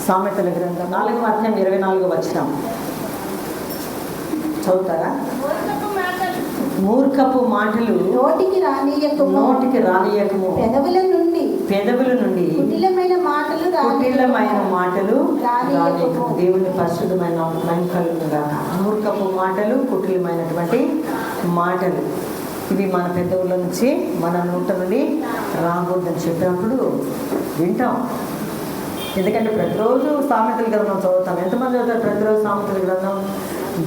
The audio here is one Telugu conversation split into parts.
సామెతల గ్రంథం 4వ అధ్యాయం 24వ వచనం చదువుతారా? మూర్ఖపు మాటలు నోటికి రానియకము, పెదవుల నుండి కుటిలమైన మాటలు రానియకము. దేవుని పరిశుద్ధమైన లంకలుగా మూర్ఖపు మాటలు, కుటిలమైనటువంటి మాటలు ఇవి మన పెదవుల నుంచి, మన నోట నుండి రాకూడదని చెప్పినప్పుడు వింటాం. ఎందుకంటే ప్రతిరోజు సామెతల గ్రంథం చదువుతాం. ఎంతమంది చదువుతారు ప్రతిరోజు సామెతల గ్రంథం?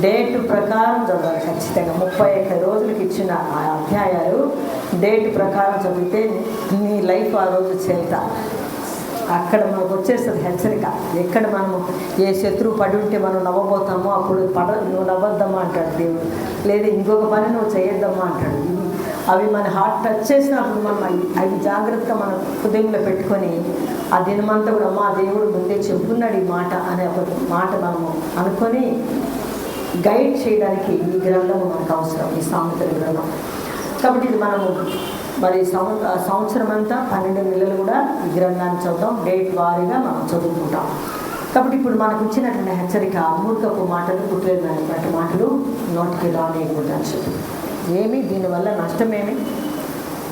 డేట్ ప్రకారం చదవాలి ఖచ్చితంగా. 31 రోజులకి ఇచ్చిన ఆ అధ్యాయాలు డేట్ ప్రకారం చదివితే నీ లైఫ్ ఆ రోజు చేత అక్కడ మనకు వచ్చేస్తుంది హెచ్చరిక. ఎక్కడ మనము ఏ శత్రువు పడి ఉంటే మనం నవ్వబోతామో అప్పుడు నువ్వు నవ్వద్దమ్మా అంటాడు దేవుడు. లేదా ఇంకొక పని నువ్వు చేయొద్దమ్మా అంటాడు. అవి మన హార్ట్ టచ్ చేసినప్పుడు మనం అవి జాగ్రత్తగా మన హృదయంలో పెట్టుకొని ఆ దినమంతా కూడా మా దేవుడు ముందే చెప్పున్నాడు ఈ మాట అనే ఒక మాట మనము అనుకొని గైడ్ చేయడానికి ఈ గ్రంథము మనకు అవసరం, ఈ సామెతల గ్రంథం. కాబట్టి ఇది మనము మరి సంవత్సరం అంతా 12 నెలలు కూడా ఈ గ్రంథాన్ని చదువుతాం. డేట్ వారీగా మనం చదువుకుంటాం. కాబట్టి ఇప్పుడు మనకు ఇచ్చినటువంటి హెచ్చరిక మూర్ఖపు మాటలు, కుట్లేనటువంటి మాటలు నోటికి రానియకూడదని చెప్పి. దీనివల్ల నష్టమేమి?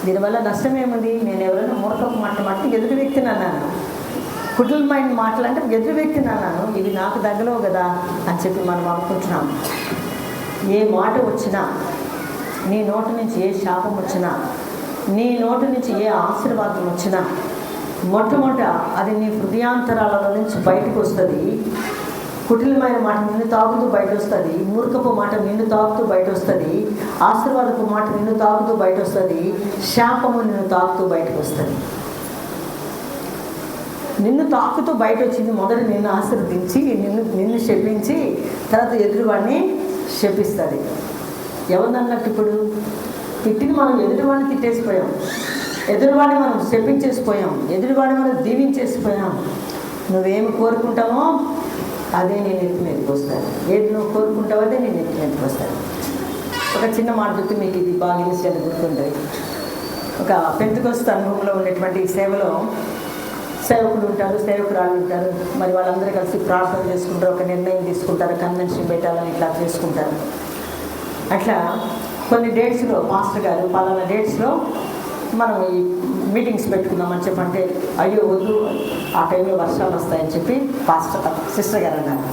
దీనివల్ల నష్టమేముంది? నేను ఎవరైనా మూర్ఖపు మాట ఎదురు వ్యక్తిని అన్నాను, కుటిలమైన మాటలు అంటే ఎదురు వ్యక్తిని అన్నాను, ఇవి నాకు తగ్గలేవు కదా అని చెప్పి మనం అనుకుంటున్నాం. ఏ మాట వచ్చినా, నీ నోటి నుంచి ఏ శాపం వచ్చినా, నీ నోటి నుంచి ఏ ఆశీర్వాదం వచ్చినా మొట్టమొదట అది నీ హృదయాంతరాల నుంచి బయటకు వస్తుంది. కుటిలమైన మాట నిన్ను తాకుతూ బయట వస్తుంది, మూర్ఖపు మాట నిన్ను తాకుతూ బయట వస్తుంది, ఆశీర్వాదపు మాట నిన్ను తాకుతూ బయట వస్తుంది, శాపము నిన్ను తాకుతూ బయటకు వస్తుంది. నిన్ను తాకుతూ బయట వచ్చింది మొదట నిన్ను ఆశీర్వదించి నిన్ను శపించి తర్వాత ఎదురువాడిని శపిస్తుంది. ఎవరినన్నట్టు ఇప్పుడు తిట్టిని మనం ఎదురువాడిని తిట్టేసిపోయాం, ఎదురువాడిని మనం శపించేసిపోయాం, ఎదురువాడిని మనం దీవించేసిపోయాం. నువ్వేమి కోరుకుంటావో అదే నేను ఎత్తి మీదకి వస్తాను. ఏది నువ్వు కోరుకుంటావో అదే నేను ఎత్తి మీదకి వస్తాను. ఒక చిన్న మాట చెప్తే మీకు ఇది బాగా ఇన్సిడెంట్ గుర్తుంటుంది. ఒక పెంతెకొస్తు అనుభవంలో ఉండేటువంటి సేవలో సేవకులు ఉంటారు, సేవకురాలు ఉంటారు. మరి వాళ్ళందరూ కలిసి ప్రార్థన చేసుకుంటారు, ఒక నిర్ణయం తీసుకుంటారు, కన్వెన్షన్ పెట్టాలని ఇట్లా చేసుకుంటారు. అట్లా కొన్ని డేట్స్లో మాస్టర్ గారు పలానా డేట్స్లో మనం ఈ మీటింగ్స్ పెట్టుకుందామని చెప్పంటే అయ్యో వద్దు ఆ టైంలో వర్షాలు వస్తాయని చెప్పి సిస్టర్ గారు అన్నారు.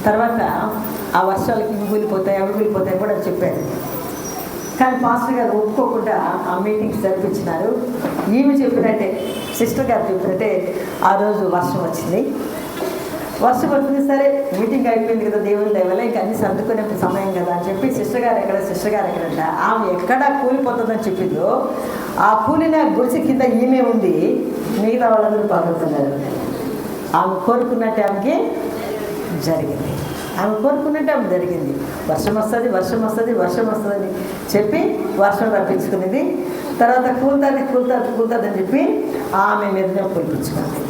తర్వాత ఆ వర్షాలకి ఇవి కూలిపోతాయి కూడా చెప్పారు. కానీ పాస్టర్ గారు ఒప్పుకోకుండా ఆ మీటింగ్స్ జరిపించినారు. ఈమె చెప్పినట్టే, సిస్టర్ గారు చెప్పినట్టే ఆ రోజు వర్షం వచ్చింది. సరే మీటింగ్ అయిపోయింది కదా దేవుని దయవల్ల, ఇంకా అన్ని సర్దుకునే సమయం కదా అని చెప్పి సిస్టర్ గారు ఎక్కడంట ఆమె ఎక్కడ కూలిపోతుందని చెప్పిందో ఆ కూలిన గుడిసి కింద ఈమె ఉంది, మిగతా వాళ్ళందరూ పాల్గొతున్నారు. ఆమె కోరుకున్నట్టే ఆమెకి జరిగింది. వర్షం వస్తుంది అని చెప్పి వర్షం రప్పించుకునేది. తర్వాత కూలుతుంది అని చెప్పి ఆమె మీదనే కులిపించుకుంది.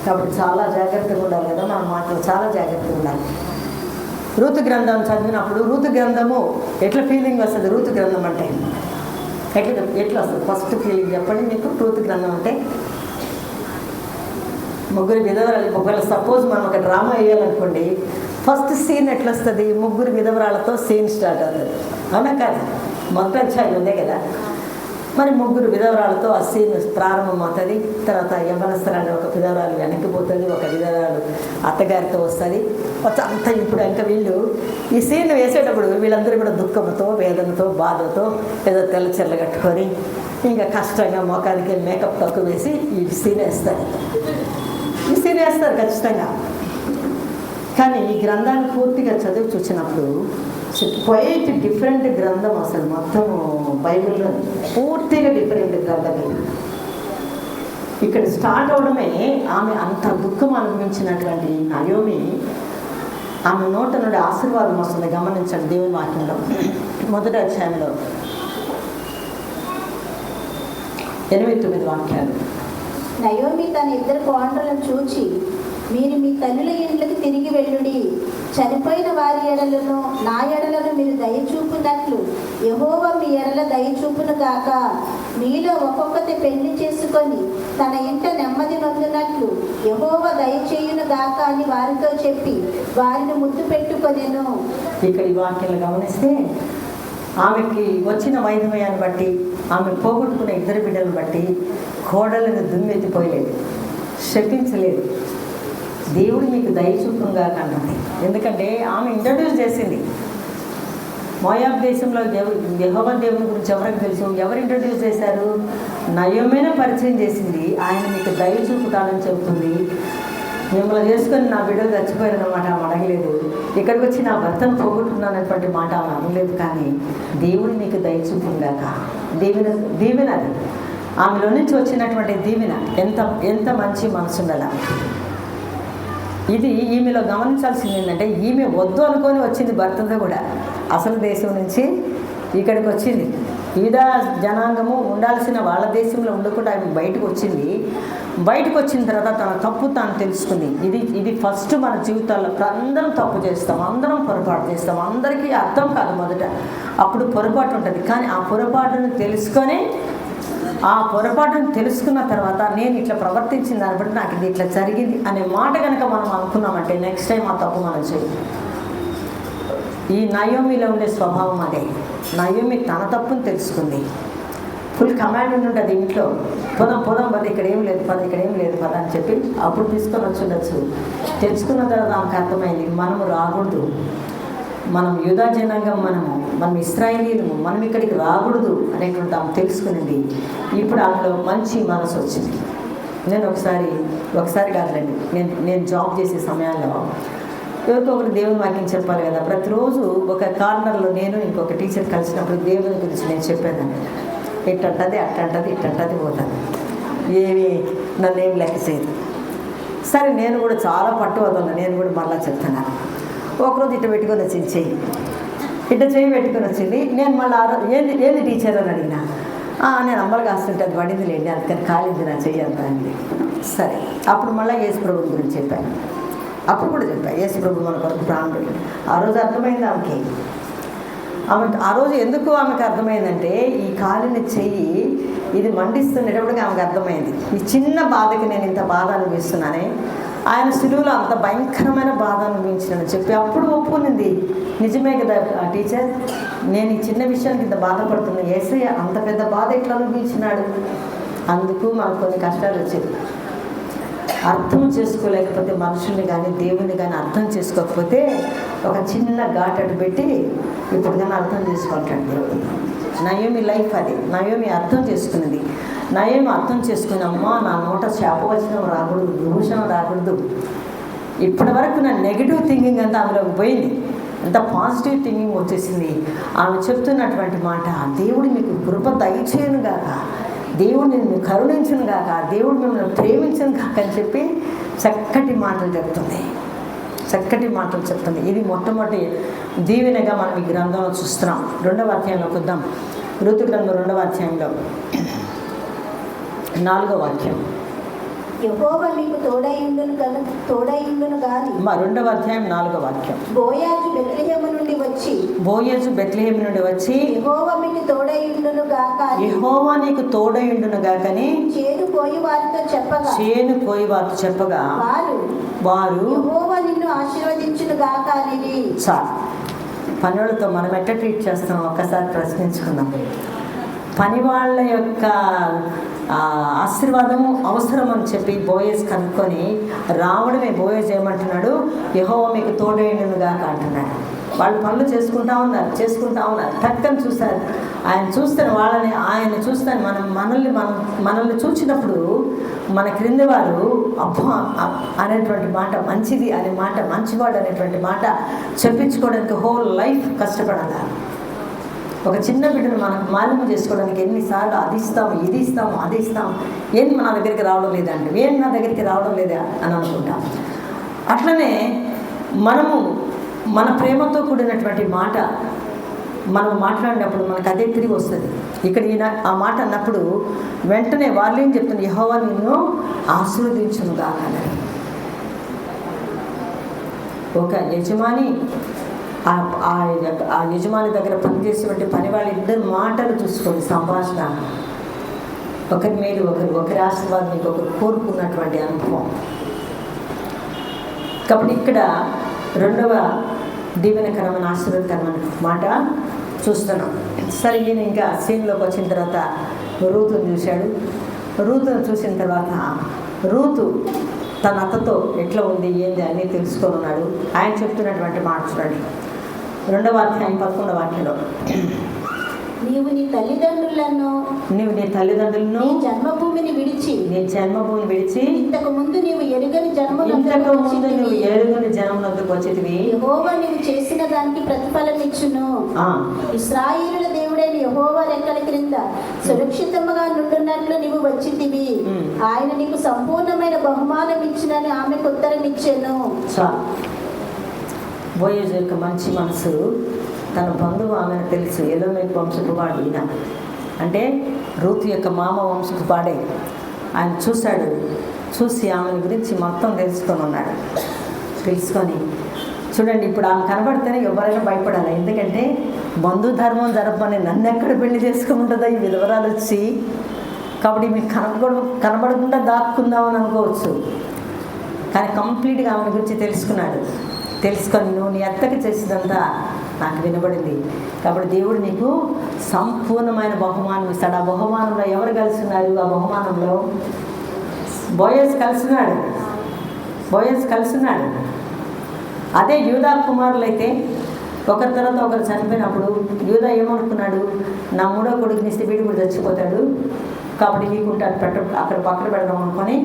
కాబట్టి చాలా జాగ్రత్తగా ఉండాలి కదా, మన మాటలు చాలా జాగ్రత్తగా ఉండాలి. రూతు గ్రంథం చదివినప్పుడు రూతు గ్రంథము ఎట్లా ఫీలింగ్ వస్తుంది? రూతు గ్రంథం అంటే ఎట్లా వస్తుంది? ఫస్ట్ ఫీలింగ్ చెప్పండి మీకు. రూతు గ్రంథం అంటే ముగ్గురు విధవరాలు. ఒకవేళ సపోజ్ మనం ఒక డ్రామా వేయాలనుకోండి, ఫస్ట్ సీన్ ఎట్లా వస్తుంది? ముగ్గురు విధవరాలతో సీన్ స్టార్ట్ అవుతుంది, అవునా కాదు? మొత్తం ఛాయలు ఉందే కదా. మరి ముగ్గురు విధవరాలతో ఆ సీన్ ప్రారంభమవుతుంది. తర్వాత యవ్వనస్తురాలు ఒక విధవరాలు వెనక్కి పోతుంది, ఒక విధవరాలు అత్తగారితో వస్తుంది. అంతా ఇప్పుడు ఇంకా వీళ్ళు ఈ సీన్ వేసేటప్పుడు వీళ్ళందరూ కూడా దుఃఖంతో, వేదనతో, బాధతో ఏదో తెల్ల చెల్ల కట్టుకొని ఇంకా కష్టంగా మొఖానికి మేకప్ తక్కువ వేసి ఈ సీన్ వేస్తారు ఖచ్చితంగా. కానీ ఈ గ్రంథాన్ని పూర్తిగా చదివి చూసినప్పుడు క్వైట్ డిఫరెంట్ గ్రంథం. అసలు మొత్తం బైబిల్లో పూర్తిగా డిఫరెంట్ గ్రంథం. ఇక్కడ స్టార్ట్ అవడమే ఆమె అంత దుఃఖం అనుభవించినటువంటి నయోమి, ఆమె నోట నుండి ఆశీర్వాదం వస్తుంది. గమనించండి దేవుని వాక్యంలో 1వ అధ్యాయంలో 8-9 వాక్యాలు. నయోమి తన 2 కుమారులను చూచి మీరు మీ తల్లుల ఇండ్లకు తిరిగి వెళ్ళుడి. చనిపోయిన వారి ఎడలను నా ఎడలను మీరు దయచూపునట్లు యెహోవా మీ ఎడల దయచూపును గాక. మీలో ఒక్కొక్కటి పెళ్లి చేసుకొని తన ఇంట నెమ్మది నొందినట్లు యెహోవా దయచేయును గాక అని వారితో చెప్పి వారిని ముద్దు పెట్టుకొనెను. ఇక్కడ ఈ వాక్యాలు గమనిస్తే ఆమెకి వచ్చిన వైద్యమయాన్ని బట్టి, ఆమె పోగొట్టుకున్న ఇద్దరు బిడ్డలను బట్టి కోడలను దుమ్మెత్తిపోయలేదు, శపించలేదు. దేవుడు మీకు దయచూపుగా కన్నది. ఎందుకంటే ఆమె ఇంట్రడ్యూస్ చేసింది. మోయాబ్ దేశంలో యెహోవా దేవుని గురించి ఎవరికి తెలుసు? ఎవరు ఇంట్రడ్యూస్ చేశారు? నయోమినే పరిచయం చేసింది. ఆయన మీకు దయ చూపుతానని చెబుతుంది. మిమ్మల్ని చేసుకొని నా బిడ్డలు చచ్చిపోయారన్నమాట ఆమె అడగలేదు. ఇక్కడికి వచ్చి నా భర్తను పోగొట్టుకున్నానటువంటి మాట ఆమె అనలేదు. కానీ దేవుడు మీకు దయ చూపుగాక. దీవెన అది ఆమెలో నుంచి వచ్చినటువంటి దీవెన. ఎంత మంచి మనసు ఉండాలి. ఇది ఈమెలో గమనించాల్సింది ఏంటంటే, ఈమె వద్దు అనుకొని వచ్చింది భర్తతో కూడా. అసలు దేశం నుంచి ఇక్కడికి వచ్చింది. వివిధ జనాంగము ఉండాల్సిన వాళ్ళ దేశంలో ఉండకుండా ఆమె బయటకు వచ్చింది. బయటకు వచ్చిన తర్వాత తన తప్పు తాను తెలుసుకుంది. ఇది ఫస్ట్ మన జీవితాల్లో అందరం తప్పు చేస్తాం, అందరం పొరపాటు చేస్తాం. అందరికీ అర్థం కాదు మొదట, అప్పుడు పొరపాటు ఉంటుంది. కానీ ఆ పొరపాటును తెలుసుకున్న తర్వాత నేను ఇట్లా ప్రవర్తించిన దాన్ని బట్టి నాకు ఇది ఇట్లా జరిగింది అనే మాట కనుక మనం అనుకున్నామంటే నెక్స్ట్ టైం ఆ తప్పు మనం చేయం. ఈ నయోమిలో ఉండే స్వభావం అదే. నయోమి తన తప్పును తెలుసుకుంది. ఫుల్ కమాండ్ ఉంటుంది ఇంట్లో. పొదం పద, ఇక్కడ ఏం లేదు పద అని చెప్పి అప్పుడు తీసుకొని వచ్చుండొచ్చు. తెలుసుకున్న తర్వాత ఆమెకు అర్థమైంది, మనము రాకూడదు, మనం యూదా జనాంగం, మనం ఇశ్రాయేలీయులము, మనం ఇక్కడికి రాకూడదు అనేటువంటి ఆమె తెలుసుకునింది. ఇప్పుడు ఆమెలో మంచి మనసు వచ్చింది. నేను ఒకసారి కాదులండి, నేను జాబ్ చేసే సమయాల్లో ఎవరికో ఒకటి దేవుని వాక్యం చెప్పాలి కదా. ప్రతిరోజు ఒక కార్నర్లో నేను ఇంకొక టీచర్ కలిసినప్పుడు దేవుని గురించి నేను చెప్పేదాన్ని. ఇట్టంటది అట్టంటది ఇట్టంటది పోతాను, ఏమి నన్ను ఏం లెక్క చేయదు. సరే నేను కూడా చాలా పట్టు వదలను, నేను కూడా మళ్ళీ చెప్తున్నాను. ఒకరోజు ఇట్ట పెట్టుకొని వచ్చింది చెయ్యి, ఇట్ట చెయ్యి పెట్టుకొని వచ్చింది. నేను మళ్ళీ ఏది టీచర్ అని అడిగినా, నేను అమ్మలు కాస్తుంటే అది పడింది లేండి, అందుకని కాలింది నా చెయ్యి అంతా అండి. సరే అప్పుడు మళ్ళీ యేసు ప్రభువు గురించి చెప్పాను. అప్పుడు కూడా చెప్పాను, యేసు ప్రభు మన కొరకు ప్రాణుడు. ఆ రోజు అర్థమైంది ఆమెకి. ఆ రోజు ఎందుకు ఆమెకు అర్థమైందంటే, ఈ కాలిని చెయ్యి ఇది మండిస్తున్నప్పటికీ ఆమెకు అర్థమైంది, ఈ చిన్న బాధకి నేను ఇంత బాధ అనిపిస్తున్నానే, ఆయన శిలువలో అంత భయంకరమైన బాధ అనిపించినని చెప్పి అప్పుడు ఒప్పుకునింది. నిజమే కదా టీచర్, నేను ఈ చిన్న విషయానికి ఇంత బాధపడుతున్నాను, యేసయ్య అంత పెద్ద బాధ ఎట్లా అనిపించినాడు. అందుకు మాకు కొన్ని కష్టాలు వచ్చేది. అర్థం చేసుకోలేకపోతే మనుషుల్ని కానీ దేవుని కానీ అర్థం చేసుకోకపోతే ఒక చిన్న ఘాటటు పెట్టి ఇప్పుడు కానీ అర్థం చేసుకుంటాడు దేవుడు. నయోమి లైఫ్ అది. నయోమి అర్థం చేసుకున్నది. నయోమి అర్థం చేసుకుని, అమ్మా నా నోట శాపవచనం రాకూడదు, దూషణ రాకూడదు. ఇప్పటి వరకు నా నెగిటివ్ థింకింగ్ అంతా ఆమెలోకి పోయింది, అంత పాజిటివ్ థింకింగ్ వచ్చేసింది. ఆమె చెప్తున్నటువంటి మాట, దేవుడు మీకు కృప దయచేయను గాక, దేవుడు నిన్ను కరుణించును గాక, దేవుడు మిమ్మల్ని ప్రేమించును గాక అని చెప్పి చక్కటి మాటలు చెప్తుంది. ఇది మొట్టమొదటి దీవెనగా మనం ఈ గ్రంథంలో చూస్తున్నాం. 2వ అధ్యాయంలోకి వద్దాం. ఋతు గ్రంథం 2వ అధ్యాయంలో 4వ వాక్యం. యెహోవా మీకు తోడైయుండును గాని. 2వ అధ్యాయం 4వ వాక్యం. బోయాజు బెత్లెహేము నుండి వచ్చి యెహోవా మీకు తోడైయుండును గాక, యెహోవా నీకు తోడైయుండును గాకని చేను కోయి వారితో చెప్పగా వారు యెహోవా నిన్ను ఆశీర్వదించును గాక అని. చాలు. పనులతో మనం ఎట్లా ట్రీట్ చేస్తాం ఒక్కసారి ప్రశ్నించుకుందాం. పని వాళ్ళ యొక్క ఆశీర్వాదము అవసరం అని చెప్పి బోయజ్ కనుక్కొని రావడమే. బోయజ్ ఏమంటున్నాడు, యెహోవా మీకు తోడైయుండును గాక అంటున్నాడు. వాళ్ళు పనులు చేసుకుంటా ఉన్నారు. టక్కని చూస్తారు. ఆయన చూస్తాను మనల్ని చూసినప్పుడు మన క్రింది వారు అబ్బా అనేటువంటి మాట, మంచిది అనే మాట, మంచివాడు అనేటువంటి మాట చెప్పించుకోవడానికి హోల్ లైఫ్ కష్టపడాలి. ఒక చిన్న బిడ్డను మనకు మాలిన్యం చేసుకోవడానికి ఎన్నిసార్లు అది ఇస్తాము ఏంటి నా దగ్గరికి రావడం లేదండి, ఏంటి నా దగ్గరికి రావడం లేదా అని అనుకుంటాం. అట్లనే మనము మన ప్రేమతో కూడినటువంటి మాట మనం మాట్లాడినప్పుడు మనకు అదే తిరిగి వస్తుంది. ఇక్కడ ఈయన ఆ మాట అన్నప్పుడు వెంటనే వాళ్ళు ఏం చెప్తున్నారు, యెహోవా నిన్ను ఆశీర్వదించును గాక. ఒక యజమాని ఆ యజమాని దగ్గర పనిచేసేటువంటి పని వాళ్ళ ఇద్దరు మాటలు చూసుకోండి, సంభాషణ, ఒకరి మేలు ఒకరి ఆశీర్వాదం మీకు ఒకరు కోరుకున్నటువంటి అనుభవం. కాబట్టి ఇక్కడ రెండవ దీవెనకరమైన ఆశీర్వాదకరమైన మాట చూస్తున్నాం. సరే, ఈయన ఇంకా సీన్లోకి వచ్చిన తర్వాత రూతును చూశాడు. రూతును చూసిన తర్వాత రూతు తన అత్తతో ఎట్లా ఉంది ఏంది అని తెలుసుకొని ఉన్నాడు. ఆయన చెప్తున్నటువంటి మాట చూడండి, 2వ అధ్యాయం 11వ వాక్యంలో, నీవు నీ తల్లిదండ్రులను నీ జన్మభూమిని విడిచి ఇంతకు ముందు నీవు ఎరుగని జన్మనందుకు వచ్చేటివి యెహోవా నీవు చేసిన దానికి ప్రతిఫలం ఇచ్చును. ఇశ్రాయేలుల దేవుడైన యెహోవా రెక్కల క్రింద సురక్షితంగా నుండున్నట్లు నీవు వచ్చితివి. ఆయన నీకు సంపూర్ణమైన బహుమానం ఇచ్చినని ఆమెకు ఉత్తరం ఇచ్చాను. బోయజు యొక్క మంచి మనసు, తన బంధువు ఆమెను తెలుసు, ఎలోమేకు వంశపు వాడు ఈయన, అంటే రూతు యొక్క మామ వంశపు వాడే. ఆయన చూసి ఆమెను గురించి మొత్తం తెలుసుకొని ఉన్నాడు. తెలుసుకొని చూడండి, ఇప్పుడు ఆమె కనబడితేనే ఎవరైనా భయపడాలి. ఎందుకంటే బంధుధర్మం జరపని నన్ను ఎక్కడ పెళ్లి చేసుకుంటుందో ఈ విధవరాలు వచ్చి, కాబట్టి మీకు కనబడకుండా దాక్కుందామని అనుకోవచ్చు. కానీ కంప్లీట్గా ఆమె గురించి తెలుసుకొని నువ్వు నీ అత్తకి చేసినంతా నాకు వినబడింది, కాబట్టి దేవుడు నీకు సంపూర్ణమైన బహుమానం ఇస్తాడు. ఆ బహుమానంలో ఎవరు కలిసి ఉన్నారు? ఆ బహుమానంలో బోయజ్ కలిసి ఉన్నాడు. అదే యూదా కుమారులు అయితే ఒకరి తర్వాత ఒకరు చనిపోయినప్పుడు యూదా ఏమనుకున్నాడు? నా 3వ కొడుకుని ఇస్తే వీడు కూడా చచ్చిపోతాడు, కాబట్టి నీకుంటే అక్కడ పక్కన పెడదాం అనుకొని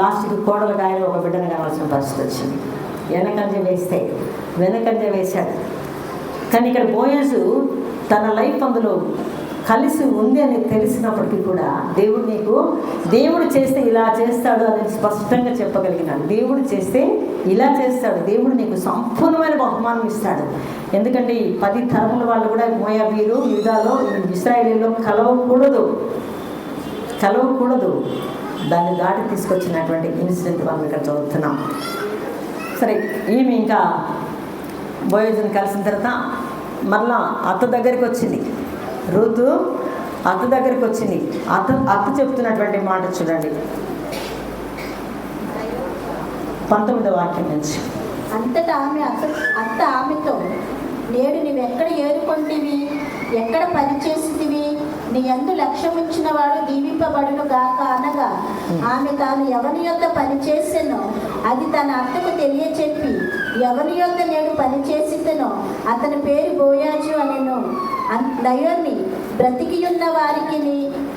లాస్ట్కి కోడలు గాయలో ఒక బిడ్డను కావాల్సిన పరిస్థితి వచ్చింది. వెనకంజ వేశాడు. కానీ ఇక్కడ బోయజు తన లైఫ్ అందులో కలిసి ఉంది అని తెలిసినప్పటికీ కూడా దేవుడు చేస్తే ఇలా చేస్తాడు అని స్పష్టంగా చెప్పగలిగినాడు. దేవుడు చేస్తే ఇలా చేస్తాడు, దేవుడు నీకు సంపూర్ణమైన బహుమానం ఇస్తాడు. ఎందుకంటే ఈ 10 తరముల వాళ్ళు కూడా మోయాబీలు, యూదాలో, ఇశ్రాయేలీలో కలవకూడదు. దాన్ని దాటి తీసుకొచ్చినటువంటి ఇన్సిడెంట్ మనం ఇక్కడ చదువుతున్నాం. సరే, ఈమె ఇంకా బోయజుని కలిసిన తర్వాత మళ్ళా అత్త దగ్గరికి వచ్చింది. రూతు అత్త దగ్గరికి వచ్చింది. అత్త చెప్తున్నటువంటి మాట చూడండి, 19వ వాక్యం నుంచి. అంతటా అత్త ఆమెతో, నేడు నీవెక్కడ ఏరుకొంటివి, ఎక్కడ పనిచేసితివి, నీ యందు లక్ష్యముంచిన వాడు దీవింపబడును గాక అనగా, ఆమె తాను ఎవరి యొద్ద పనిచేసెనో అది తన అత్తకు తెలియచెప్పి, ఎవరి యొద్ద నేడు పనిచేసితేనో అతని పేరు బోయాజు అనెను. నయోమి బ్రతికియున్న వారికి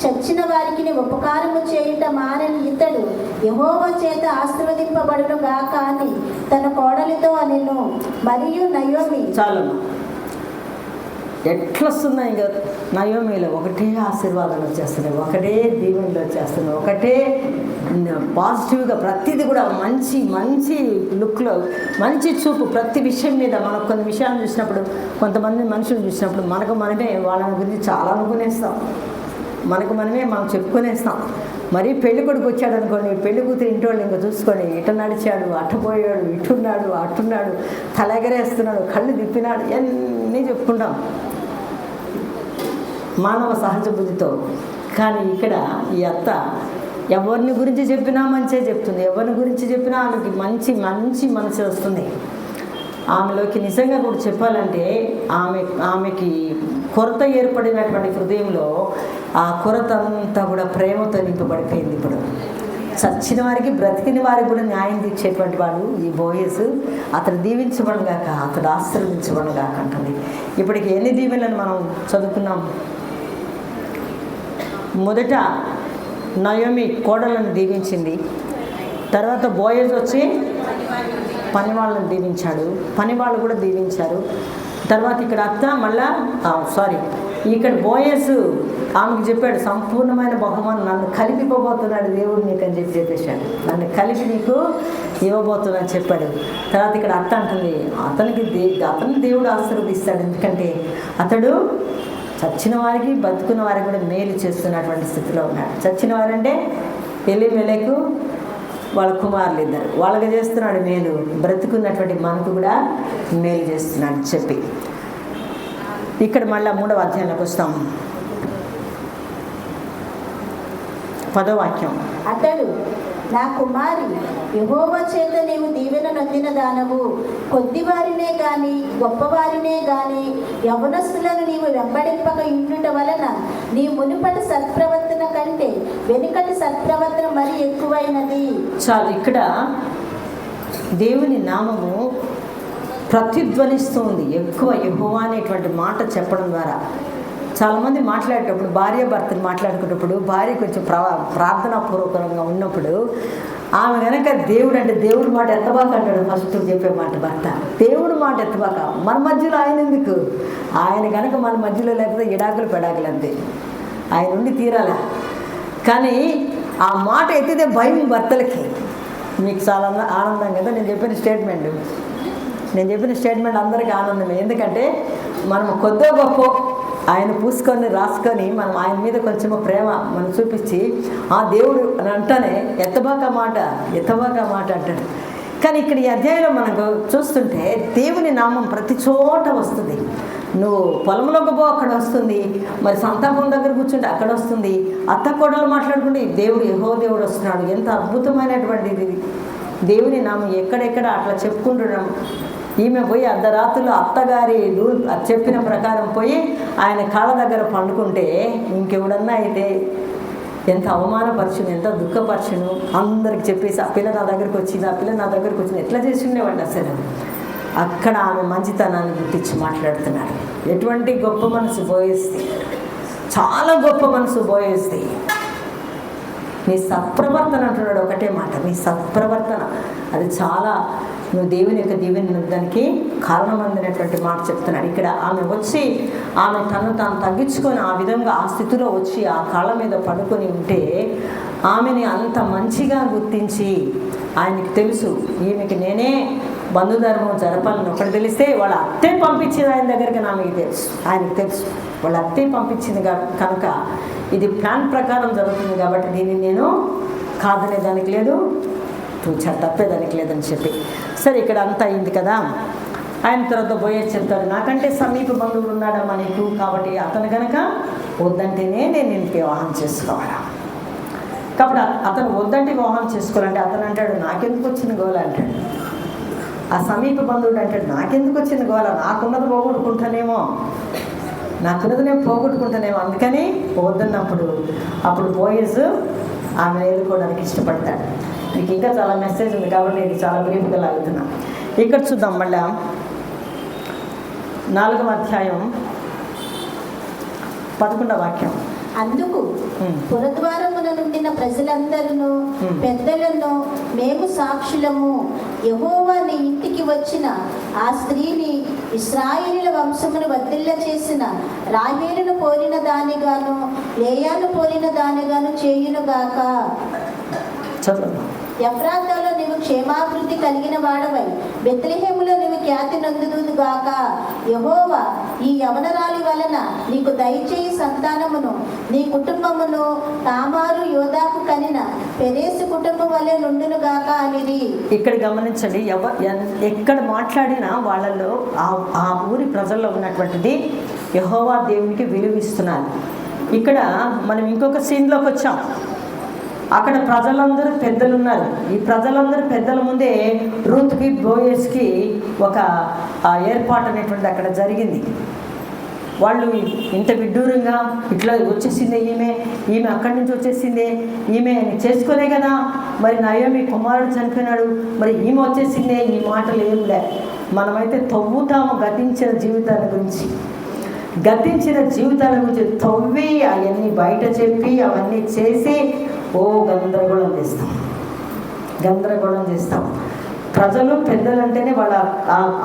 చచ్చిన వారికి ఉపకారము చేయుట మానని ఇతడు యెహోవా చేత ఆశీర్వదింపబడును గాక అని తన కోడలితో అనెను. మరియు నయోమి చాలు ఎట్లొస్తున్నాయి ఇంకా నయోమిలో ఒకటే ఆశీర్వాదాలు వచ్చేస్తున్నాయి, ఒకటే దీవెనలు వచ్చేస్తున్నాయి, ఒకటే పాజిటివ్గా ప్రతిదీ కూడా మంచి లుక్లో మంచి చూపు. ప్రతి విషయం మీద మనకు కొన్ని విషయాలు చూసినప్పుడు, కొంతమంది మనుషులు చూసినప్పుడు మనకు మనమే వాళ్ళని గురించి చాలా అనుకునేస్తాం, మనం చెప్పుకునేస్తాం. మరీ పెళ్లి కొడుకు వచ్చాడు అనుకోండి, పెళ్లి కూతురు ఇంటి వాళ్ళు ఇంకా చూసుకొని ఇటు నడిచాడు, అట్టపోయాడు, ఇటున్నాడు, అట్టున్నాడు, తలెగరేస్తున్నాడు, కళ్ళు తిప్పినాడు, ఇవన్నీ చెప్పుకుంటాం మానవ సహజ బుద్ధితో. కానీ ఇక్కడ ఈ అత్త ఎవరిని గురించి చెప్పినా మంచిగా చెప్తుంది, ఎవరిని గురించి చెప్పినా ఆమెకి మంచి మనసు వస్తుంది. ఆమెలోకి నిజంగా కూడా చెప్పాలంటే ఆమెకి కొరత ఏర్పడినటువంటి హృదయంలో ఆ కొరత అంతా కూడా ప్రేమతో నింపబడిపోయింది. ఇప్పుడు చచ్చిన వారికి బ్రతికిన వారికి కూడా న్యాయం తీర్చేటువంటి వాడు ఈ బోయజు. అతడు దీవించబడగాక, అతడు ఆశీర్వదించబడగాక అంటుంది. ఇప్పటికి ఎన్ని దీవెనలను మనం చదువుకున్నాం? మొదట నయోమి కోడలను దీవించింది, తర్వాత బోయజు వచ్చి పని వాళ్ళని దీవించాడు, పని వాళ్ళు కూడా దీవించారు. తర్వాత ఇక్కడ అత్త మళ్ళా ఇక్కడ బోయజు ఆమెకు చెప్పాడు, సంపూర్ణమైన బహుమానం నన్ను కలిపిపోబోతున్నాడు దేవుడు నీకు అని చెప్పేశాడు, నన్ను కలిపి నీకు ఇవ్వబోతున్నాను చెప్పాడు. తర్వాత ఇక్కడ అత్త అంటుంది, అతన్ని దేవుడు ఆశీర్వదిస్తాడు, ఎందుకంటే అతడు చచ్చిన వారికి బతుకున్న వారికి కూడా మేలు చేస్తున్నటువంటి స్థితిలో ఉన్నాడు. చచ్చిన వారంటే ఎలీమెలెకు వాళ్ళ కుమారులు ఇద్దరు, వాళ్ళకి చేస్తున్నాడు మేలు, బ్రతుకున్నటువంటి మనకు కూడా మేలు చేస్తున్నాడు చెప్పి. ఇక్కడ మళ్ళీ 3వ అధ్యాయంలోకి వస్తాం. 10వ వాక్యం. అతడు, నా కుమారి, యెహోవా చేత నీవు దీవెన నొందిన దానవు. కొద్దివారినే గాని గొప్పవారినే గాని యవనస్తులను నీవు వెంబడింపక ఉండుట వలన నీ మునుపటి సత్ప్రవర్తన కంటే వెనుకటి సత్ప్రవర్తన మరి ఎక్కువైనది. చాలు, ఇక్కడ దేవుని నామము ప్రతిధ్వనిస్తుంది ఎక్కువ యెహోవా అనేటువంటి మాట చెప్పడం ద్వారా. చాలామంది మాట్లాడేటప్పుడు, భార్య భర్తలు మాట్లాడుకున్నప్పుడు, భార్య కొంచెం ప్రార్థనాపూర్వకంగా ఉన్నప్పుడు ఆమె కనుక దేవుడు అంటే దేవుడి మాట ఎత్తబాక అంటాడు ఫస్ట్ చెప్పే మాట భర్త. దేవుడి మాట ఎత్తబాక, మన మధ్యలో ఆయన ఎందుకు? ఆయన కనుక మన మధ్యలో లేకపోతే ఎడాకులు పెడాకులు అంతే, ఆయన ఉండి తీరాలా. కానీ ఆ మాట ఎత్తితే భయం భర్తలకి. మీకు చాలా ఆనందం కదా నేను చెప్పిన స్టేట్మెంట్ అందరికీ ఆనందమే. ఎందుకంటే మనం కొద్దో గొప్ప ఆయన పూసుకొని రాసుకొని మనం ఆయన మీద కొంచెం ప్రేమ మనం చూపించి ఆ దేవుడు అని అంటానే ఎత్తబాక మాట అంటాడు. కానీ ఇక్కడ ఈ అధ్యాయంలో మనకు చూస్తుంటే దేవుని నామం ప్రతి చోట వస్తుంది. నువ్వు పొలంలోకి పో అక్కడ వస్తుంది, మరి సంతాపం దగ్గర కూర్చుంటే అక్కడ వస్తుంది, అత్త కోడలు మాట్లాడుకుంటే దేవుడు యెహోవా దేవుడు వస్తున్నాడు. ఎంత అద్భుతమైనటువంటిది దేవుని నామం. ఎక్కడెక్కడ అట్లా చెప్పుకుంటున్నాం. ఈమె పోయి అర్ధరాత్రులు అత్తగారి చెప్పిన ప్రకారం పోయి ఆయన కాళ్ళ దగ్గర పండుకుంటే ఇంకెవడన్నా అయితే ఎంత అవమానపరచును, ఎంత దుఃఖపరచును. అందరికి చెప్పేసి ఆ పిల్ల నా దగ్గరికి వచ్చింది ఎట్లా చేసి ఉండేవాడు అసలు. అక్కడ ఆమె మంచితనాన్ని గుర్తించి మాట్లాడుతున్నారు. ఎటువంటి గొప్ప మనసు బోయేస్తే, చాలా గొప్ప మనసు బోయేస్తే. నీ సత్ప్రవర్తన అంటున్నాడు ఒకటే మాట, నీ సత్ప్రవర్తన అది చాలా నువ్వు దేవుని యొక్క దీవెన దానికి కారణమందినటువంటి మాట చెప్తున్నాడు. ఇక్కడ ఆమె వచ్చి ఆమె తను తాను తగ్గించుకొని ఆ విధంగా ఆ స్థితిలో వచ్చి ఆ కాళ్ళ మీద పడుకొని ఉంటే ఆమెని అంత మంచిగా గుర్తించి ఆయనకి తెలుసు ఈమెకి నేనే బంధుధర్మం జరపాలని ఒకటి తెలిస్తే వాళ్ళ అత్తే పంపించింది ఆయన దగ్గరికి ఆయనకి తెలుసు వాళ్ళ అత్తే పంపించింది కనుక ఇది ప్లాన్ ప్రకారం జరుగుతుంది కాబట్టి దీన్ని నేను కాదనే దానికి లేదు, తప్పేదానికి లేదని చెప్పి సరే ఇక్కడ అంతా అయింది కదా. ఆయన తర్వాత పోయే చెప్తాడు, నాకంటే సమీప బంధువులు ఉన్నాడమ్మా నీకు, కాబట్టి అతను కనుక వద్దంటేనే నేను నిన్ను వివాహం చేసుకోవాలా. కాబట్టి అతను వద్దంటే వివాహం చేసుకోవాలంటే అతను అంటాడు నాకెందుకు వచ్చిన గోల అంటాడు. ఆ సమీప బంధువుడు అంటాడు నాకెందుకు వచ్చిన గోల, నాకున్నది పోగొట్టుకుంటానేమో నేను పోగొట్టుకుంటానేమో అందుకని వద్దన్నప్పుడు అప్పుడు బోయస్ ఆమె ఎదుర్కోవడానికి ఇష్టపడతాడు. మీకు ఇంకా చాలా మెసేజ్ ఉంది కాబట్టి ఇది చాలా బ్రీఫ్గా లాగుతున్నా. ఇక్కడ చూద్దాం మళ్ళా 4వ అధ్యాయం 11వ వాక్యం. అందుకు పురద్వారమున నుండిన ప్రజలందరూ పెద్దలను మేము సాక్షులము, యెహోవా నీ ఇంటికి వచ్చిన ఆ స్త్రీని ఇశ్రాయేలీయుల వంశమును వర్ధిల్ల చేసిన రాహేలును పోలిన దానిగాను లేయాను పోలిన దానిగాను చేయునుగాక. ఎఫ్రాతాలో నీవు క్షేమాభివృద్ధి కలిగిన వాడవై బెత్లెహేములో నీవు ఖ్యాతి నొందుదుగాక. యెహోవా ఈ యవనరాలి వలన నీకు దయచేయి సంతానమును నీ కుటుంబమును తామారు యోదాకు కనిన పెరేసు కుటుంబం వలె నుండునుగాక అనేది. ఇక్కడ గమనించండి, ఎక్కడ మాట్లాడినా వాళ్ళలో ఆ ఊరి ప్రజల్లో ఉన్నటువంటిది యెహోవా దేవునికి విలువిస్తున్నారు. ఇక్కడ మనం ఇంకొక సీన్లోకి వచ్చాం. అక్కడ ప్రజలందరూ పెద్దలు ఉన్నారు. ఈ ప్రజలందరూ పెద్దల ముందే రూత్కి బోయస్కి ఒక ఏర్పాటు అనేటువంటిది అక్కడ జరిగింది. వాళ్ళు ఇంత విడ్డూరంగా ఇట్లా వచ్చేసిందే ఈమె అక్కడి నుంచి వచ్చేసిందే, ఈమె చేసుకునే కదా మరి నయోమి కుమారుడు చనిపోయినాడు, మరి ఈమె వచ్చేసిందే, ఈ మాటలు ఏం లే. మనమైతే తవ్వుతాము గతించిన జీవితాల గురించి తవ్వి అవన్నీ బయట చెప్పి అవన్నీ చేసి గందరగోళం చేస్తాం. ప్రజలు పెద్దలు అంటేనే వాళ్ళ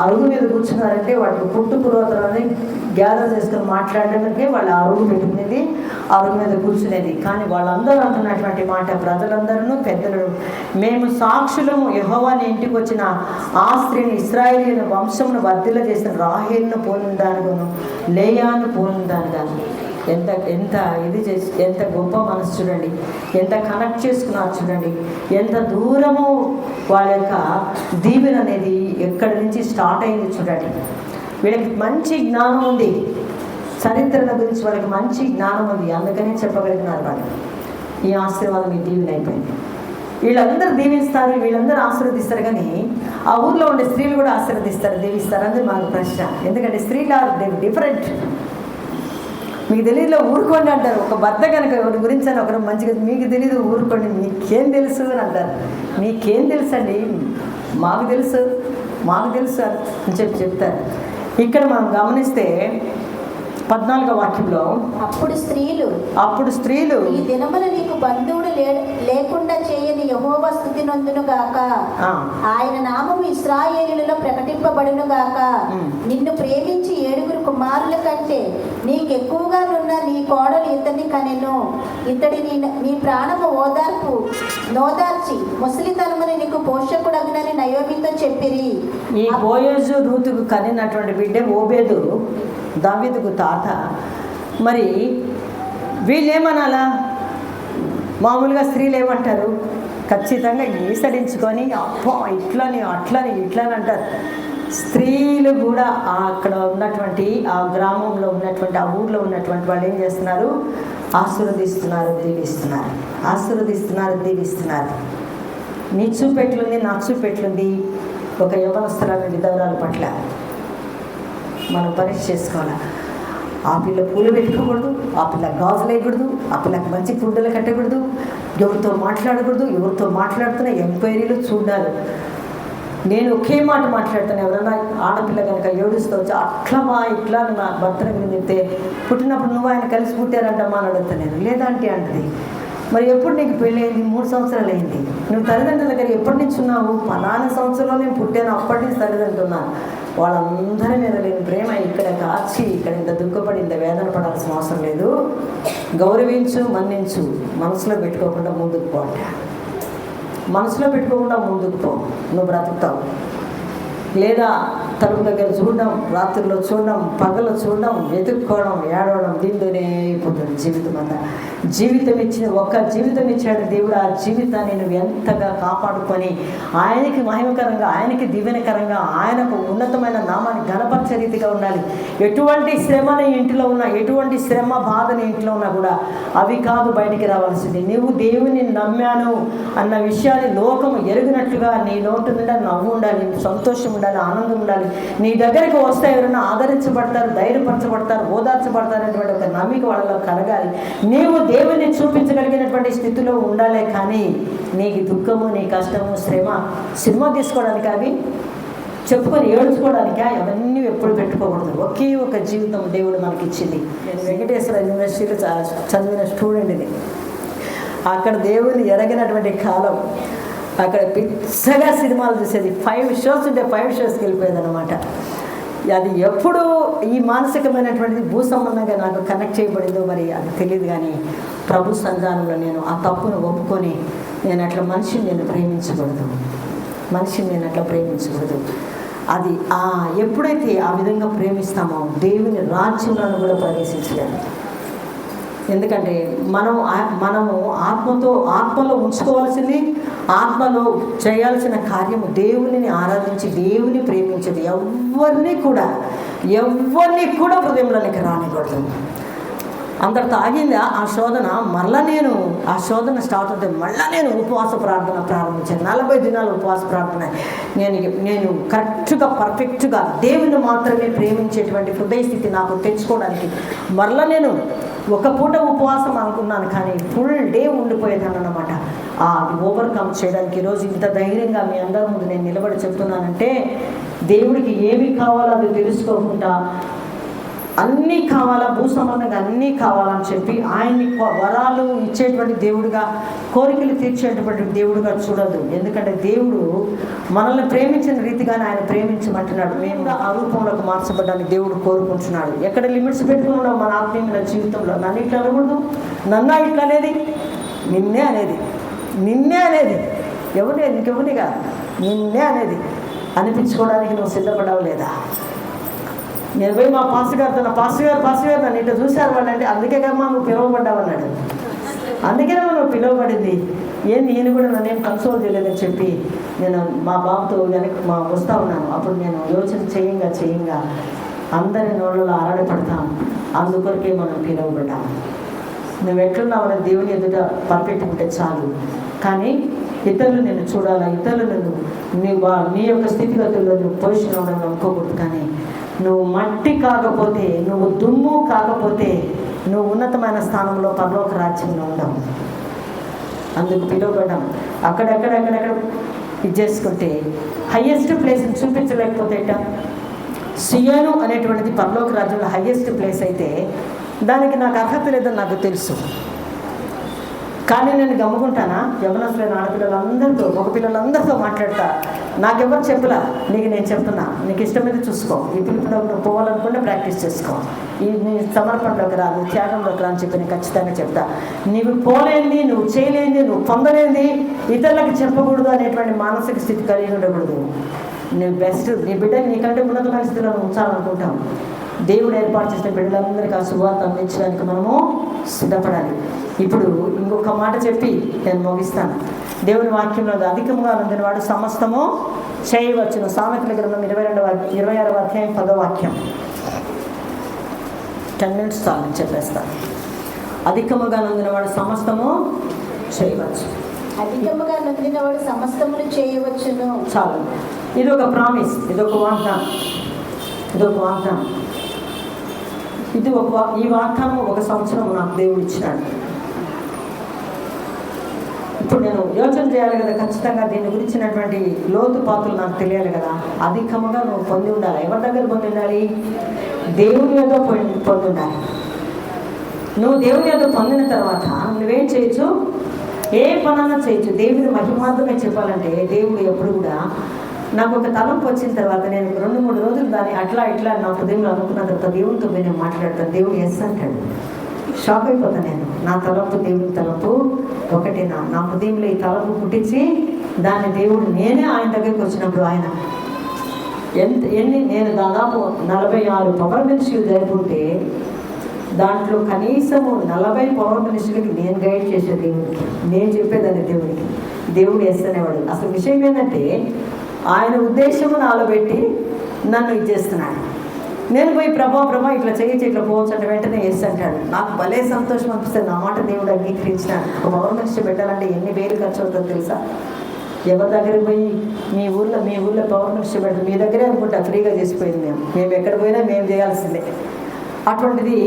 అరుగు మీద కూర్చున్నారంటే వాళ్ళు పుట్టుకురోతలని గ్యాదర్ చేసుకుని మాట్లాడడానికి వాళ్ళ అరుగు పెట్టుకునేది, అరుగు మీద కూర్చునేది. కానీ వాళ్ళందరూ అంటున్నటువంటి మాట, ప్రజలందరూ పెద్దలు మేము సాక్షులము, యెహోవా ఇంటికి వచ్చిన ఆ స్త్రీని ఇశ్రాయేలీయుల వంశమును వర్ధిల్ల చేసిన రాహేలును పోలిన దానిగాను లేయాను పోలిన దానిగాను. ఎంత ఎంత ఇది చేసి ఎంత గొప్ప మనసు చూడండి, ఎంత కనెక్ట్ చేసుకున్నారు చూడండి, ఎంత దూరము వాళ్ళ యొక్క దీవెన అనేది ఎక్కడి నుంచి స్టార్ట్ అయింది చూడండి. వీళ్ళకి మంచి జ్ఞానం ఉంది, చరిత్రల గురించి వాళ్ళకి మంచి జ్ఞానం ఉంది, అందుకనే చెప్పగలిగినారు వాళ్ళు. ఈ ఆశీర్వాదం ఈ దీవెన అయిపోయింది. వీళ్ళందరూ దీవిస్తారు, వీళ్ళందరూ ఆశీర్వదిస్తారు, కానీ ఆ ఊర్లో ఉండే స్త్రీలు కూడా ఆశీర్వదిస్తారు, దీవిస్తారు అనేది మాకు ప్రశ్న. ఎందుకంటే స్త్రీలు ఆర్ డిఫరెంట్. మీకు తెలియదులో ఊరుకోండి అంటారు. ఒక భర్త కనుక ఎవరి గురించి అని ఒకరు మంచిగా, మీకు తెలియదు ఊరుకోండి, మీకేం తెలుసు అని అంటారు. మీకేం తెలుసు అండి, మాకు తెలుసు అని చెప్తారు. ఇక్కడ మనం గమనిస్తే 14వ వాక్యంలో, అప్పుడు స్త్రీలు ఈ దినమున నీకు బంధువుడు లేకుండా చేయని యెహోవా స్తుతి నొందును గాక, ఆయన నామము ఇశ్రాయేలులో ప్రకటింపబడును గాక, నిన్ను ప్రేమించి 7 కుమారుల కంటే నీకెక్కువగా ఉన్న నీ కోడలు ఇతన్ని కనెను, ఇతడి నీ ప్రాణము నోదార్చి ముసలితనముని నీకు పోషకుడగునని నయోమితో చెప్పిరి. ఈ బోయజు రూతుకు కనినటువంటి బిడ్డ ఓబేదు, దావీదుకు తాత. మరి వీళ్ళేమనాలా? మామూలుగా స్త్రీలు ఏమంటారు? ఖచ్చితంగా ఈసడించుకొని అప్పో ఇట్లని అంటారు. స్త్రీలు కూడా అక్కడ ఉన్నటువంటి ఆ గ్రామంలో ఉన్నటువంటి ఆ ఊర్లో ఉన్నటువంటి వాళ్ళు ఏం చేస్తున్నారు? ఆశీర్వదిస్తున్నారు, దీవిస్తున్నారు. నీ చూపెట్లుంది, నా చూపెట్లుంది ఒక యవనస్తురాలు విధవరాల పట్ల మనం పరీక్ష చేసుకోవాలి. ఆ పిల్ల పూలు పెట్టుకోకూడదు, ఆ పిల్ల గాజులు వేయకూడదు, ఆ పిల్లకి మంచి ఫుడ్లు కట్టకూడదు, ఎవరితో మాట్లాడకూడదు, ఎవరితో ఎంక్వైరీలు చూడాలి. నేను ఒకే మాట మాట్లాడతాను. ఎవరైనా ఆడపిల్ల కనుక ఏడుస్తూ వచ్చి ఇట్లా నా భర్తను గురించి చెప్తే, పుట్టినప్పుడు నువ్వు ఆయన కలిసి పుట్టారంటమ్మా అని అడుగుతాను నేను. లేదంటే అంటది. మరి ఎప్పుడు నీకు పెళ్ళయింది? 3 సంవత్సరాలు అయింది. నువ్వు తల్లిదండ్రుల దగ్గర ఎప్పటి నుంచి ఉన్నావు? పలానా సంవత్సరంలో నేను పుట్టాను, అప్పటి నుంచి తల్లిదండ్రులున్నాను. వాళ్ళందరి మీద లేని ప్రేమ ఇక్కడ కాచి ఇక్కడ ఇంత దుఃఖపడి ఇంత వేదన పడాల్సిన అవసరం లేదు. గౌరవించు, మన్నించు, మనసులో పెట్టుకోకుండా ముందుకు పో. నువ్వు బ్రతుకుతావు. లేదా తలుపు దగ్గర చూడడం, రాత్రుల్లో చూడడం, పగలు చూడడం, వెతుక్కోవడం, ఏడవడం, దీంతోనే అయిపోతుంది జీవితం అంతా. ఒక్క జీవితం ఇచ్చాడు దేవుడు. ఆ జీవితాన్ని నువ్వు ఎంతగా కాపాడుకొని ఆయనకి మహిమకరంగా, ఆయనకి దీవెనకరంగా, ఆయనకు ఉన్నతమైన నామాన్ని ఘనపరిచే రీతిగా ఉండాలి. ఎటువంటి శ్రమ నీ ఇంటిలో ఉన్నా, ఎటువంటి శ్రమ బాధ నీ ఇంట్లో ఉన్నా కూడా అవి కాదు బయటికి రావాల్సింది. నువ్వు దేవుని నమ్మాను అన్న విషయాన్ని లోకము ఎరిగినట్లుగా నీ నోటు నిండా నవ్వు ఉండాలి, సంతోషం ఉండాలి, ఆనందం ఉండాలి. నీ దగ్గరికి వస్తే ఎవరైనా ఆదరించబడతారు, ధైర్యపరచబడతారు, ఓదార్చబడతారు అనేటువంటి ఒక నమ్మిక వాళ్ళలో కలగాలి. నీవు దేవుని చూపించగలిగినటువంటి స్థితిలో ఉండాలే. కానీ నీకు దుఃఖము, నీ కష్టము, శ్రమ సినిమా తీసుకోవడానికి, అవి చెప్పుకొని ఏడ్చుకోవడానికి అవన్నీ ఎప్పుడు పెట్టుకోకూడదు. ఒకే ఒక జీవితం దేవుడు మనకి ఇచ్చింది. నేను వెంకటేశ్వర యూనివర్సిటీలో చదివిన స్టూడెంట్ని. అక్కడ దేవుని ఎరగినటువంటి కాలం. అక్కడ పిచ్చగా సినిమాలు చూసేది. 5 షోస్ ఉంటే 5 షోస్కి వెళ్ళిపోయేది అనమాట. అది ఎప్పుడు ఈ మానసికమైనటువంటిది భూ సంబంధంగా నాకు కనెక్ట్ చేయబడిందో మరి అది తెలియదు. కానీ ప్రభు సంధానంలో నేను ఆ తప్పును ఒప్పుకొని నేను అట్లా మనిషిని నేను ప్రేమించకూడదు. అది ఎప్పుడైతే ఆ విధంగా ప్రేమిస్తామో దేవుని రాజ్యంలో కూడా ప్రవేశించలేము. ఎందుకంటే మనము ఆత్మలో ఉంచుకోవాల్సింది, ఆత్మలో చేయాల్సిన కార్యము దేవునిని ఆరాధించి దేవుని ప్రేమించేది. ఎవరిని కూడా హృదయంలోనికి రానికూడదు. అందరితో ఆగింది ఆ శోధన. ఆ శోధన స్టార్ట్ అవుతే మళ్ళీ నేను ఉపవాస ప్రార్థన ప్రారంభించాను. 40 దినాలు ఉపవాస ప్రార్థన. నేను కరెక్ట్గా పర్ఫెక్ట్గా దేవుని మాత్రమే ప్రేమించేటువంటి హృదయ స్థితి నాకు తెచ్చుకోవడానికి మళ్ళీ నేను ఒక పూట ఉపవాసం అనుకున్నాను, కానీ ఫుల్ డే ఉండిపోయేదాన్ని అన్నమాట. అది ఓవర్కమ్ చేయడానికి ఈరోజు ఇంత ధైర్యంగా మీ అందరి ముందు నేను నిలబడి చెప్తున్నానంటే, దేవుడికి ఏమి కావాలో అది తెలుసుకోకుండా అన్నీ కావాలా, భూ సంబంధంగా అన్నీ కావాలని చెప్పి ఆయన్ని వరాలు ఇచ్చేటువంటి దేవుడుగా, కోరికలు తీర్చేటువంటి దేవుడుగా చూడదు. ఎందుకంటే దేవుడు మనల్ని ప్రేమించిన రీతిగానే ఆయన ప్రేమించమంటున్నాడు. మేము ఆ రూపంలోకి మార్చబడ్డానికి దేవుడు కోరుకుంటున్నాడు. ఎక్కడ లిమిట్స్ పెట్టుకున్నాం మన ఆత్మీయ జీవితంలో? నన్ను ఇట్లా అనకూడదు, నన్నా ఇట్లా అనేది, నిన్నే అనేది ఇంకెవరిని కాదు, నిన్నే అనేది అనిపించుకోవడానికి నువ్వు సిద్ధపడవు లేదా? నేను పోయి మా పాస్టర్ గారు నన్ను ఇట్లా చూశారు వాళ్ళంటే అందుకే కమ్మా నువ్వు పిలువబడ్డావు అన్నాడు. అందుకే నువ్వు పిలువబడింది. నేను కూడా నన్నేం కన్సోల్ చేయలేదని చెప్పి నేను మా బాబుతో వస్తూ ఉన్నాను. అప్పుడు నేను యోచన చేయంగా అందరి నోళ్ళలో ఆరాడపడతాం. అందుకొరకే మనం పిలువబడ్డాం. నువ్వు ఎట్లున్నావు దేవుని ఎదుట పర్ఫెక్ట్ ఉంటే చాలు. కానీ ఇతరులు నేను చూడాలా, ఇతరులు నీ యొక్క స్థితిగతుల్లో నువ్వు పొజిషన్ అవ్వడం అనుకోకూడదు. కానీ నువ్వు మట్టి కాకపోతే, నువ్వు దుమ్ము కాకపోతే నువ్వు ఉన్నతమైన స్థానంలో పరలోక రాజ్యంలో ఉండవు. అందుకు పిలువబడ్డాం. అక్కడెక్కడ ఇది చేసుకుంటే హయ్యెస్ట్ ప్లేస్ని చూపించలేకపోతే సియోను అనేటువంటిది పరలోక రాజ్యంలో హయ్యెస్ట్ ప్లేస్ అయితే దానికి నాకు అర్హత లేదని నాకు తెలుసు. కానీ నేను గమ్ముకుంటానా? యవనస్తులైన ఆడపిల్లలందరితో, మగ పిల్లలందరితో మాట్లాడతా. నాకెవరు చెప్పలా, నీకు నేను చెప్తున్నా. నీకు ఇష్టమైతే చూసుకో. ఈ పిలుపులో నువ్వు పోవాలనుకుంటే ప్రాక్టీస్ చేసుకో. నీ సమర్పణలోకి రా, నువ్వు త్యాగంలోకి రా అని చెప్పి నేను ఖచ్చితంగా చెప్తా. నీవు పోలేంది, నువ్వు చేయలేంది, నువ్వు పొందలేంది ఇతరులకు చెప్పకూడదు అనేటువంటి మానసిక స్థితి కలిగి ఉండకూడదు. నువ్వు బెస్ట్, నీ బిడ్డ నీకంటే ఉన్నతమైన స్థితిలో ఉంచాలనుకుంటాం. దేవుడు ఏర్పాటు చేసిన బిడ్డలందరికీ ఆ శుభవార్త అందించడానికి మనము సిద్ధపడాలి. ఇప్పుడు ఇంకొక మాట చెప్పి నేను ముగిస్తాను. దేవుని వాక్యంలో అధికంగా నొందినవాడు సమస్తము చేయవచ్చును. సామెతల గ్రంథం 26వ అధ్యాయం 10వ వాక్యం. 10 minutes చాలు చెప్పేస్తాను. అధికముగా నొందినవాడు సమస్తము చేయవచ్చు. అధికముగా నొందినవాడు సమస్తమును చేయవచ్చును. చాలు. ఇది ఒక ప్రామిస్, ఇదొక వాగ్దానం. ఈ వాగ్దానం 1 సంవత్సరం నాకు దేవుడు ఇచ్చినాడు. ఇప్పుడు నేను యోచన చేయాలి కదా, ఖచ్చితంగా దీని గురించినటువంటి లోతుపాతులు నాకు తెలియాలి కదా. అధికముగా నువ్వు పొంది ఉండాలి. ఎవరి దగ్గర పొంది ఉండాలి? దేవుని యొక్క పొంది ఉండాలి. నువ్వు దేవుని యొక్క పొందిన తర్వాత నువ్వేం చేయొచ్చు? ఏ పనైనా చేయొచ్చు. దేవుని మహిమార్థమే చెప్పాలంటే దేవుడు ఎప్పుడు కూడా నాకు ఒక తలంపు వచ్చిన తర్వాత నేను 2-3 రోజులు దాన్ని అట్లా నా హృదయంలో అనుకున్న తర్వాత దేవునితో నేను మాట్లాడతాను. దేవుడు ఎస్ అంటాడు. షాక్ అయిపోతాను నేను. నా తలంపు దేవుని తలంపు ఒకటేనా? నా హృదయంలో ఈ తలంపు పుట్టించి దాన్ని దేవుడు నేనే ఆయన దగ్గరికి వచ్చినప్పుడు ఆయన నేను దాదాపు 46 పవర్ మినిస్ట్రీలు జరుపుకుంటే దాంట్లో కనీసము 40 పవర్ మినిస్ట్రీలకి నేను గైడ్ చేసే దేవుడికి, నేను చెప్పేదాన్ని దేవుడికి. దేవుడు ఎస్ అనేవాడు. అసలు విషయం ఏంటంటే ఆయన ఉద్దేశము నాలో పెట్టి నన్ను ఇది చేస్తున్నాడు. నేను పోయి ప్రభా ఇట్లా చేయొచ్చు, ఇట్లా పోవచ్చు అంటే వెంటనే ఎస్ అంటాడు. నాకు భలే సంతోషం అనిపిస్తుంది. నా మాట దేవుడు అంగీకరించినాడు. ఒక పవర్ మినిస్టర్ పెట్టాలంటే ఎన్ని వేలు ఖర్చు అవుతుందో తెలుసా? ఎవరి దగ్గరికి పోయి మీ ఊళ్ళో పవర్ మినిస్టర్ పెడతాం, మీ దగ్గరే అనుకుంటా ఫ్రీగా చేసిపోయింది. మేము ఎక్కడ పోయినా మేము చేయాల్సిందే. అటువంటిది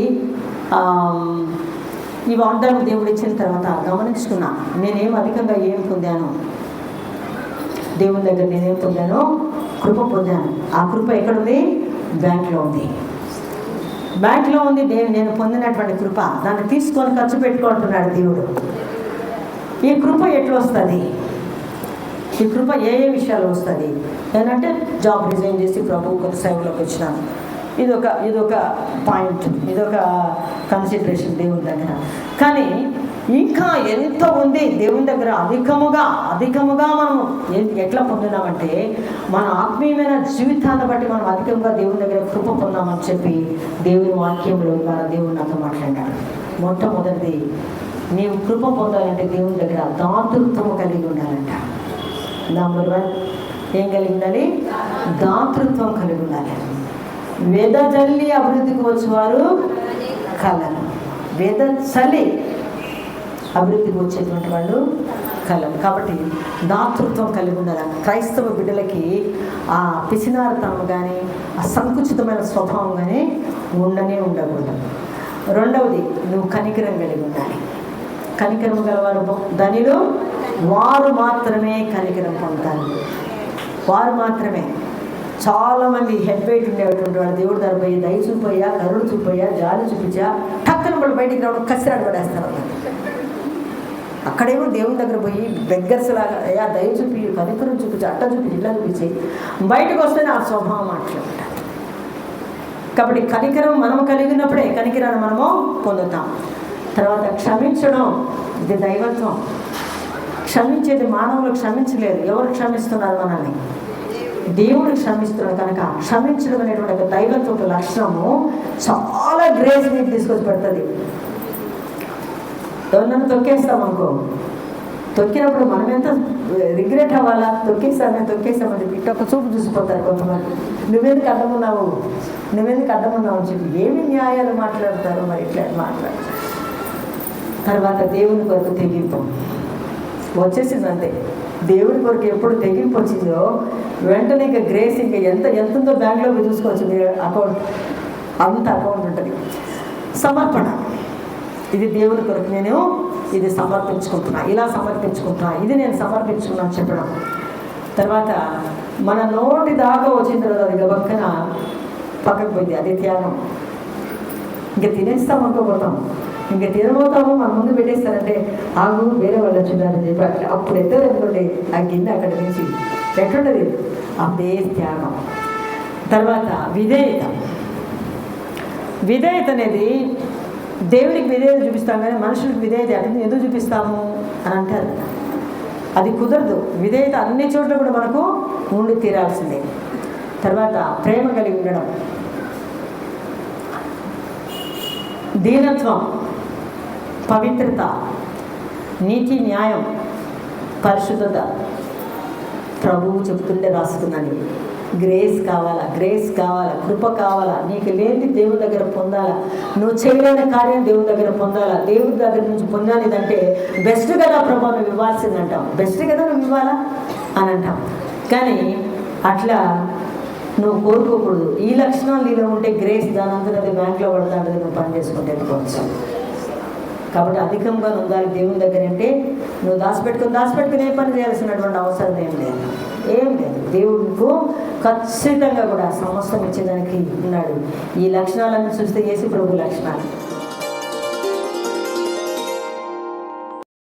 ఈ వాగ్దానం దేవుడు ఇచ్చిన తర్వాత గమనించుకున్నా. నేనేం అధికంగా ఏం పొందాను దేవుని దగ్గర? నేనేం పొందాను? కృప పొందాను. ఆ కృప ఎక్కడుంది? బ్యాంక్లో ఉంది. నేను పొందినటువంటి కృప దాన్ని తీసుకొని ఖర్చు పెట్టుకుంటున్నాడు దేవుడు. ఈ కృప ఎట్లా వస్తుంది? ఈ కృప ఏ విషయాలు వస్తుంది? ఏంటంటే జాబ్ రిజైన్ చేసి ప్రభు సేవలోకి వచ్చినాను. ఇదొక పాయింట్, ఇదొక కన్సిడరేషన్ దేవుని దగ్గర. కానీ ఇంకా ఎంత ఉంది దేవుని దగ్గర? అధికముగా మనం ఎట్లా పొందినామంటే మన ఆత్మీయమైన జీవితాన్ని బట్టి మనం అధికంగా దేవుని దగ్గర కృప పొందామని చెప్పి దేవుని వాక్యంలో ద్వారా దేవుడు నాతో మాట్లాడాడు. మొట్టమొదటిది, నీవు కృప పొందాలంటే దేవుని దగ్గర దాతృత్వం కలిగి ఉండాలంట. నంబర్ 1 ఏం కలిగి ఉండాలి? దాతృత్వం కలిగి ఉండాలి. వెదజల్లి అభివృద్ధికి వచ్చేవారు కలరు. వెదజల్లి అభివృద్ధికి వచ్చేటువంటి వాళ్ళు కలరు. కాబట్టి దాతృత్వం కలిగి ఉండాలి. క్రైస్తవ బిడ్డలకి ఆ పిసినారతనం కానీ ఆ సంకుచితమైన స్వభావం కానీ ఉండకూడదు. రెండవది, నువ్వు కనికరం కలిగి ఉండాలి. కనికరం గలవారు ధనిలు, వారు మాత్రమే కనికరం పొందుతారు. వారు మాత్రమే. చాలామంది హెడ్ వెయిట్ ఉండేటువంటి వాళ్ళు దేవుడు దగ్గర పోయి దయ చూపోయా, కరుణ చూపోయా, జాలి చూపించా, టక్కన వాళ్ళు బయటికి రావడం కసిరాడు పడేస్తారు. అక్కడేమో దేవుని దగ్గర పోయి బెగ్గర్స్ లాగా అయ్యా దయ చూపి, కనికరం చూపించి, అట్ట చూపించి, ఇట్లా చూపించి బయటకు వస్తేనే ఆ స్వభావం అట్లా. కాబట్టి కనికరం మనం కలిగినప్పుడే కనికరాన్ని మనము పొందుతాం. తర్వాత క్షమించడం, ఇది దైవత్వం. క్షమించేది మానవులు క్షమించలేదు. ఎవరు క్షమిస్తున్నారు మనల్ని? దేవుడు క్షమిస్తున్నాడు కనుక క్షమించడం అనేటువంటి ఒక దైవత్వ లక్షణము చాలా గ్రేస్ నీకు తీసుకొచ్చి పెడుతుంది. ఎవరినైనా తొక్కేస్తామనుకో, తొక్కినప్పుడు మనం ఎంత రిగ్రెట్ అవ్వాలా, తొక్కేసామని ఇటు ఒక చూపు చూసిపోతారు కొంతమంది. నువ్వెందుకు అడ్డమున్నావు అని చెప్పి ఏమి న్యాయాలు మాట్లాడతారు. మరి ఇట్లా మాట్లాడతారు. తర్వాత దేవుని కొరకు తెగింపు వచ్చేసింది. అంతే, దేవుడి కొరకు ఎప్పుడు తెగింపు వచ్చిందో వెంటనే ఇంకా గ్రేస్ ఇంకా ఎంత ఉందో బ్యాంక్లో చూసుకోవచ్చు. మీరు అకౌంట్ అంత అకౌంట్ ఉంటుంది. సమర్పణ, ఇది దేవుని కొరకు నేను ఇది సమర్పించుకుంటున్నా, ఇలా సమర్పించుకుంటున్నా, ఇది నేను సమర్పించుకున్నాను చెప్పడం. తర్వాత మన నోటి దాకా వచ్చిన తర్వాత అది గబక్కన పక్కకు పోయింది, అది త్యాగం. ఇంకా తినేస్తాం అనుకోపోతాం, ఇంకా తినబోతాము మన ముందు పెట్టేస్తారంటే ఆగు వేరే వాళ్ళు వచ్చిందని చెప్పి అట్లా అప్పుడు ఎత్తలేదుకోండి ఆ గిన్నె అక్కడ నుంచి ఎట్లుంటుంది, అదే త్యాగం. తర్వాత విధేయత అనేది దేవుడికి విధేయత చూపిస్తాం కానీ మనుషులకు విధేయత ఎందుకు చూపిస్తాము అని అంటారు. అది కుదరదు. విధేయత అన్ని చోట్ల కూడా మనకు ఉండి తీరాల్సిందే. తర్వాత ప్రేమ కలిగి ఉండడం, దీనత్వం, పవిత్రత, నీతి, న్యాయం, పరిశుద్ధత. ప్రభువు చెప్తుంటే రాస్తున్నాను, గ్రేస్ కావాలా, కృప కావాలా. నీకు లేని దేవుడి దగ్గర పొందాలా, నువ్వు చేయలేని కార్యం దేవుడి దగ్గర పొందాలా. దేవుడి దగ్గర నుంచి పొందాలిదంటే బెస్ట్ కదా ప్రభావం నువ్వు ఇవ్వాల్సింది అంటాం, బెస్ట్ కదా నువ్వు ఇవ్వాలా అని అంటాం. కానీ అట్లా నువ్వు కోరుకోకూడదు. ఈ లక్షణాలు నీలో ఉంటే గ్రేస్ దానంతా అది బ్యాంక్లో పడతాంటే నువ్వు పని చేసుకుంటే ఎత్తుకోవచ్చు. కాబట్టి అధికంగా ఉండాలి దేవుని దగ్గర. అంటే నువ్వు దాచిపెట్టుకుని ఏ పని చేయాల్సినటువంటి అవసరం ఏం లేదు. దేవుడికి ఖచ్చితంగా కూడా సమస్తం ఇచ్చేదానికి ఉన్నాడు. ఈ లక్షణాలన్నీ చూస్తే యేసు ప్రభు లక్షణాలు.